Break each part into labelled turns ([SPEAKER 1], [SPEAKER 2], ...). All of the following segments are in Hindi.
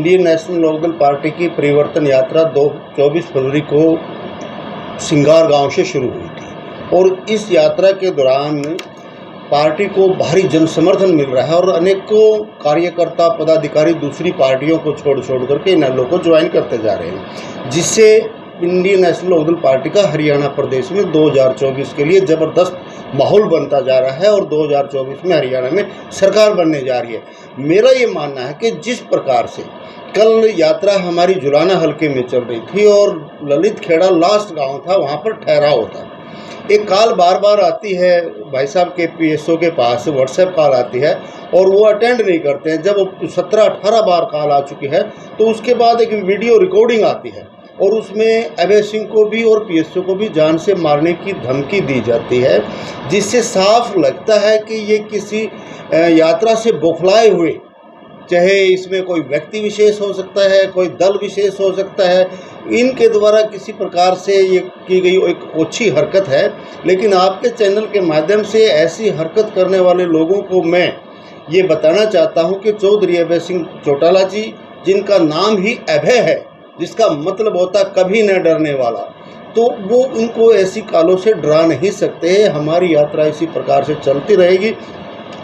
[SPEAKER 1] इंडियन नेशनल लोकदल पार्टी की परिवर्तन यात्रा 24 फरवरी को सिंगार गांव से शुरू हुई थी और इस यात्रा के दौरान पार्टी को भारी जन समर्थन मिल रहा है और अनेकों कार्यकर्ता पदाधिकारी दूसरी पार्टियों को छोड़ करके इनेलो को ज्वाइन करते जा रहे हैं, जिससे इंडियन नेशनल लोकदल पार्टी का हरियाणा प्रदेश में 2024 के लिए ज़बरदस्त माहौल बनता जा रहा है और 2024 में हरियाणा में सरकार बनने जा रही है। मेरा ये मानना है कि जिस प्रकार से कल यात्रा हमारी जुलाना हलके में चल रही थी और ललित खेड़ा लास्ट गांव था, वहां पर ठहराव था। एक कॉल बार बार आती है भाई साहब के पीएसओ के पास, व्हाट्सएप कॉल आती है और वो अटेंड नहीं करते हैं। जब 17-18 बार कॉल आ चुकी है तो उसके बाद एक वीडियो रिकॉर्डिंग आती है और उसमें अभय सिंह को भी और पीएसओ को भी जान से मारने की धमकी दी जाती है, जिससे साफ लगता है कि ये किसी यात्रा से बौखलाए हुए, चाहे इसमें कोई व्यक्ति विशेष हो सकता है, कोई दल विशेष हो सकता है, इनके द्वारा किसी प्रकार से ये की गई एक ओछी हरकत है। लेकिन आपके चैनल के माध्यम से ऐसी हरकत करने वाले लोगों को मैं ये बताना चाहता हूँ कि चौधरी अभय सिंह चौटाला जी, जिनका नाम ही अभय है, जिसका मतलब होता कभी न डरने वाला, तो वो उनको ऐसी कालों से डरा नहीं सकते। हमारी यात्रा इसी प्रकार से चलती रहेगी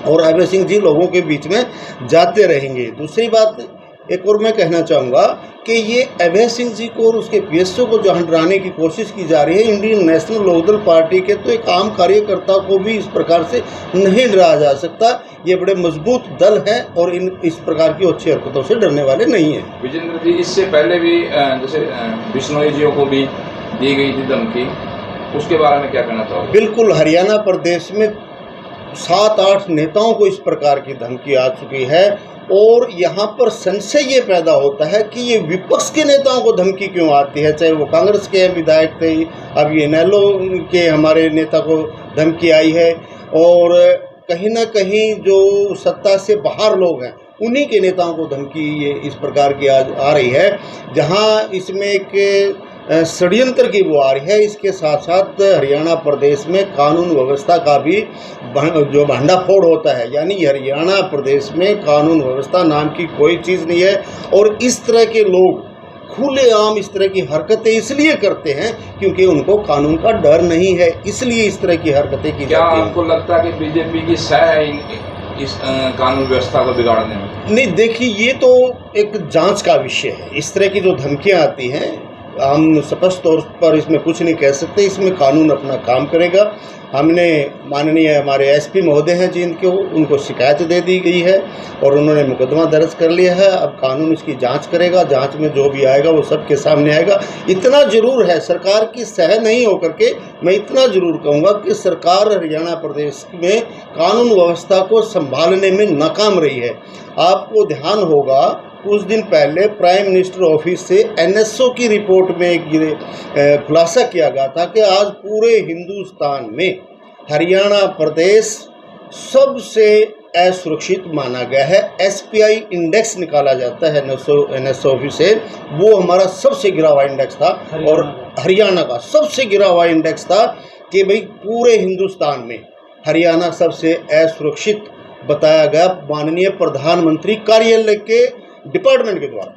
[SPEAKER 1] और अभय सिंह जी लोगों के बीच में जाते रहेंगे। दूसरी बात एक और मैं कहना चाहूँगा कि ये अभय सिंह जी को और उसके पीएसओ को जहाँ डराने की कोशिश की जा रही है, इंडियन नेशनल लोकदल पार्टी के तो एक आम कार्यकर्ता को भी इस प्रकार से नहीं डराया जा सकता। ये बड़े मजबूत दल है और इस प्रकार की अच्छी हरकतों से डरने वाले नहीं हैं।
[SPEAKER 2] विजेंद्र जी, इससे पहले भी जैसे बिश्नोई जी को भी दी गई थी धमकी, उसके बारे में क्या कहना चाहोगे?
[SPEAKER 1] बिल्कुल, हरियाणा प्रदेश में 7-8 नेताओं को इस प्रकार की धमकी आ चुकी है और यहाँ पर संशय ये पैदा होता है कि ये विपक्ष के नेताओं को धमकी क्यों आती है, चाहे वो कांग्रेस के विधायक थे, अब ये इनेलो के हमारे नेता को धमकी आई है और कहीं ना कहीं जो सत्ता से बाहर लोग हैं उन्हीं के नेताओं को धमकी ये इस प्रकार की आ रही है, जहाँ इसमें एक षड्यंत्र की वो आ रही है। इसके साथ साथ हरियाणा प्रदेश में कानून व्यवस्था का भी जो भंडाफोड़ होता है, यानी हरियाणा प्रदेश में कानून व्यवस्था नाम की कोई चीज़ नहीं है और इस तरह के लोग खुलेआम इस तरह की हरकतें इसलिए करते हैं क्योंकि उनको कानून का डर नहीं है, इसलिए इस तरह की हरकतें की जाती हैं।
[SPEAKER 2] आपको लगता है कि बीजेपी की सह है इस कानून व्यवस्था को बिगाड़ने में?
[SPEAKER 1] नहीं, देखिए, ये तो एक जांच का विषय है। इस तरह की जो धमकियां आती हैं, हम स्पष्ट तौर पर इसमें कुछ नहीं कह सकते, इसमें कानून अपना काम करेगा। हमने माननीय हमारे एसपी महोदय हैं जिनको, उनको शिकायत दे दी गई है और उन्होंने मुकदमा दर्ज कर लिया है। अब कानून इसकी जांच करेगा, जांच में जो भी आएगा वो सबके सामने आएगा। इतना जरूर है, सरकार की सह नहीं होकर के मैं इतना जरूर कहूँगा कि सरकार हरियाणा प्रदेश में कानून व्यवस्था को संभालने में नाकाम रही है। आपको ध्यान होगा कुछ दिन पहले प्राइम मिनिस्टर ऑफिस से एनएसओ की रिपोर्ट में एक खुलासा किया गया था कि आज पूरे हिंदुस्तान में हरियाणा प्रदेश सबसे असुरक्षित माना गया है। एसपीआई इंडेक्स निकाला जाता है एनएसओ ऑफिस से, वो हमारा सबसे गिरा हुआ इंडेक्स था और हरियाणा का सबसे गिरा हुआ इंडेक्स था कि भाई पूरे हिंदुस्तान में हरियाणा सबसे असुरक्षित बताया गया माननीय प्रधानमंत्री कार्यालय के डिपार्टमेंट के द्वारा।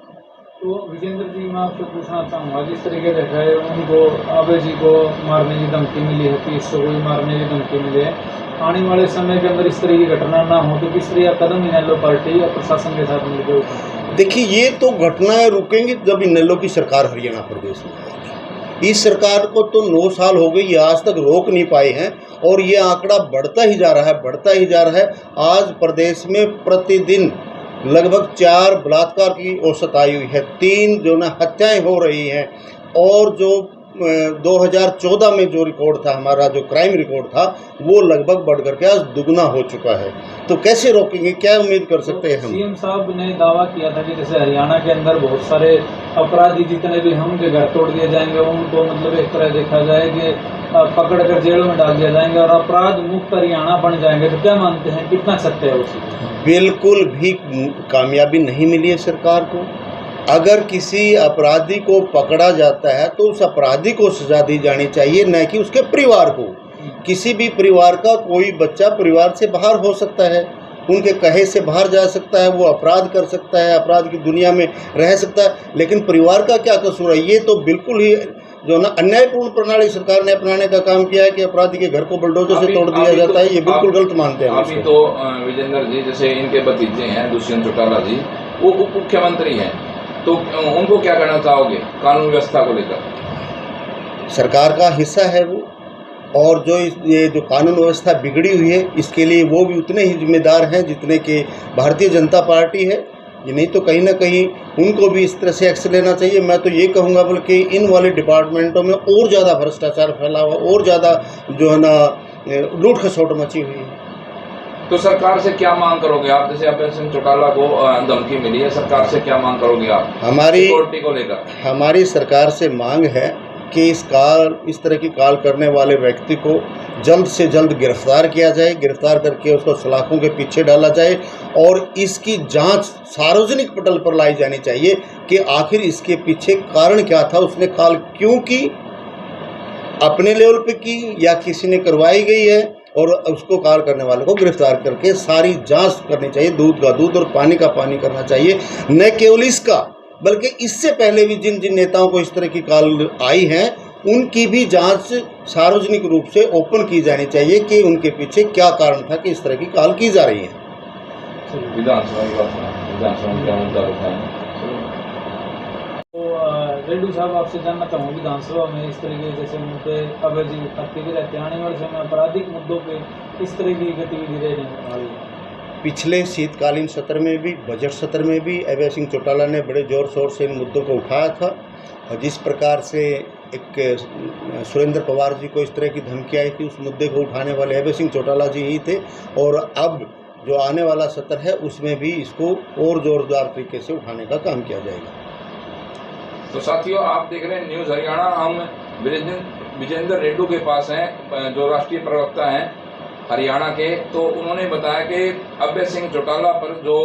[SPEAKER 3] तो विजेंद्र जी, मैं आपसे पूछना चाहूँगा, जिस तरीके देखा है उनको अभय जी को मारने की धमकी मिली है, पीएसओ को भी मारने की धमकी मिली है, आने वाले समय के अंदर इस तरह की घटना ना हो तो किस तरह का कदम इनेलो पार्टी या प्रशासन के साथ मिलकर उठाएगी?
[SPEAKER 1] देखिए, ये तो घटनाएं रुकेंगी जब इनेलो की सरकार हरियाणा प्रदेश में आएगी। इस सरकार को तो 9 साल हो गई, ये आज तक रोक नहीं पाए हैं और ये आंकड़ा बढ़ता ही जा रहा है। आज प्रदेश में प्रतिदिन लगभग 4 बलात्कार की औसत आई हुई है, 3 जो ना हत्याएं हो रही हैं और जो 2014 में जो रिकॉर्ड था हमारा, जो क्राइम रिकॉर्ड था, वो लगभग बढ़ करके आज दुगना हो चुका है। तो कैसे रोकेंगे, क्या उम्मीद कर सकते हैं हम?
[SPEAKER 3] सीएम साहब ने दावा किया था कि जैसे हरियाणा के अंदर बहुत सारे अपराधी जितने भी हैं उनके घर तोड़ दिए जाएंगे, उनको मतलब एक तरह देखा जाए कि पकड़ कर जेलों में डाल दिया जाएंगे और अपराध मुक्त हरियाणा बन जाएंगे। तो क्या मानते हैं, कितना सत्य है उसी?
[SPEAKER 1] बिल्कुल भी कामयाबी नहीं मिली है सरकार को। अगर किसी अपराधी को पकड़ा जाता है तो उस अपराधी को सजा दी जानी चाहिए, न कि उसके परिवार को। किसी भी परिवार का कोई बच्चा परिवार से बाहर हो सकता है, उनके कहे से बाहर जा सकता है, वो अपराध कर सकता है, अपराध की दुनिया में रह सकता है, लेकिन परिवार का क्या कसूर है? ये तो बिल्कुल ही जो ना अन्यायपूर्ण प्रणाली सरकार ने अपनाने का काम किया है कि अपराधी के घर को बुलडोजर से तोड़ दिया जाता है। ये बिल्कुल गलत मानते हैं हम
[SPEAKER 2] अभी
[SPEAKER 1] इसको।
[SPEAKER 2] तो विजेंद्र जी, जैसे इनके भतीजे हैं दुष्यंत चौटाला जी, वो उप मुख्यमंत्री हैं, तो उनको क्या कहना चाहोगे कानून व्यवस्था को लेकर?
[SPEAKER 1] सरकार का हिस्सा है वो, और जो ये जो कानून व्यवस्था बिगड़ी हुई है इसके लिए वो भी उतने ही जिम्मेदार हैं जितने कि भारतीय जनता पार्टी है। ये नहीं तो कहीं ना कहीं उनको भी इस तरह से एक्शन लेना चाहिए। मैं तो ये कहूँगा बल्कि इन वाले डिपार्टमेंटों में और ज़्यादा भ्रष्टाचार फैला हुआ, और ज़्यादा जो है ना लूट खसोट मची हुई है।
[SPEAKER 2] तो सरकार से क्या मांग करोगे आप? जैसे अभय सिंह चौटाला को धमकी मिली है, सरकार से क्या मांग करोगे आप
[SPEAKER 1] हमारी
[SPEAKER 2] सिक्योरिटी को लेकर?
[SPEAKER 1] हमारी सरकार से मांग है कि इस तरह की काल करने वाले व्यक्ति को जल्द से जल्द गिरफ्तार किया जाए, गिरफ्तार करके उसको सलाखों के पीछे डाला जाए, और इसकी जांच सार्वजनिक पटल पर लाई जानी चाहिए कि आखिर इसके पीछे कारण क्या था, उसने काल क्यों की, अपने लेवल पे की या किसी ने करवाई गई है, और उसको काल करने वाले को गिरफ्तार करके सारी जांच करनी चाहिए। दूध का दूध और पानी का पानी करना चाहिए, न केवल इसका बल्कि इससे पहले भी जिन जिन नेताओं को इस तरह की काल आई हैं उनकी भी जांच सार्वजनिक रूप से ओपन की जानी चाहिए कि उनके पीछे क्या कारण था कि इस तरह की काल की जा रही है।
[SPEAKER 2] विधानसभा में क्या मुद्दा बताएं?
[SPEAKER 3] तो रेड्डी साहब, आपसे जानना चाहूँगा विधानसभा में इस तरीके जैसे मुद्दे अभय जी उठाते भी रहते हैं, आने वाले समय में आपराधिक मुद्दों पे इस तरह की गतिविधि रहने वाली है?
[SPEAKER 1] पिछले शीतकालीन सत्र में भी, बजट सत्र में भी अभय सिंह चौटाला ने बड़े ज़ोर शोर से इन मुद्दों को उठाया था, और जिस प्रकार से एक सुरेंद्र पवार जी को इस तरह की धमकी आई थी, उस मुद्दे को उठाने वाले अभय सिंह चौटाला जी ही थे, और अब जो आने वाला सत्र है उसमें भी इसको और ज़ोरदार तरीके से उठाने का काम किया जाएगा।
[SPEAKER 2] तो साथियों, आप देख रहे हैं न्यूज़ हरियाणा। हम विजेंद्र रेड्डी के पास हैं, जो राष्ट्रीय प्रवक्ता हैं हरियाणा के। तो उन्होंने बताया कि अभय सिंह चौटाला पर जो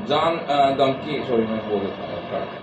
[SPEAKER 2] जान धमकी, सॉरी मैं बोल देता हूँ।